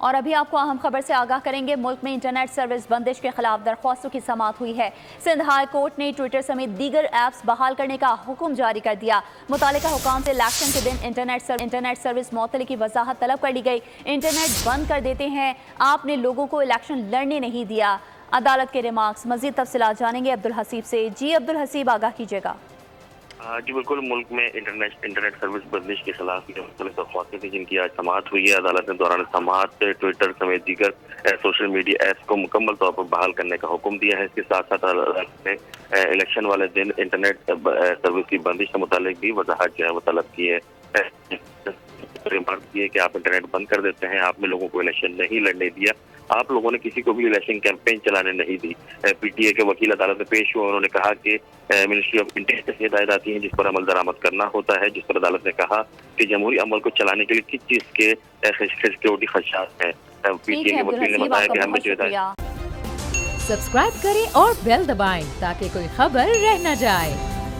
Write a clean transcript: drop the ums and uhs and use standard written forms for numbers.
اور ابھی آپ کو اہم خبر سے آگاہ کریں گے۔ ملک میں انٹرنیٹ سروس بندش کے خلاف درخواستوں کی سماعت ہوئی ہے۔ سندھ ہائی کورٹ نے ٹویٹر سمیت دیگر ایپس بحال کرنے کا حکم جاری کر دیا۔ متعلقہ حکام سے الیکشن کے دن انٹرنیٹ سروس معطلی کی وضاحت طلب کر لی گئی۔ انٹرنیٹ بند کر دیتے ہیں، آپ نے لوگوں کو الیکشن لڑنے نہیں دیا، عدالت کے ریمارکس۔ مزید تفصیلات جانیں گے عبدالحسیب سے۔ جی عبدالحسیب، آگاہ کیجیے گا۔ جی بالکل، ملک میں انٹرنیٹ سروس بندش کے خلاف مختلف درخواستیں تھیں جن کی آج سماعت ہوئی ہے۔ عدالت نے دوران سماعت ٹویٹر سمیت دیگر سوشل میڈیا ایپس کو مکمل طور پر بحال کرنے کا حکم دیا ہے۔ اس کے ساتھ ساتھ عدالت نے الیکشن والے دن انٹرنیٹ سروس کی بندش سے متعلق بھی وضاحت جو ہے وہ طلب کی ہے۔ ریمارک کیے کہ آپ انٹرنیٹ بند کر دیتے ہیں، آپ نے لوگوں کو الیکشن نہیں لڑنے دیا، آپ لوگوں نے کسی کو بھی الیکشن کیمپین چلانے نہیں دی۔ پی ٹی اے کے وکیل عدالت میں پیش ہوئے، انہوں نے کہا کہ منسٹری آف انٹیریئر سے ہدایت آتی ہیں جس پر عمل درآمد کرنا ہوتا ہے، جس پر عدالت نے کہا کہ جمہوری عمل کو چلانے کے لیے کس چیز کے سیکورٹی خدشات ہیں۔ پی ٹی اے کے وکیل نے بتایا کہ ہمیں جو سبسکرائب کریں اور بیل دبائیں تاکہ کوئی خبر رہ نہ جائے۔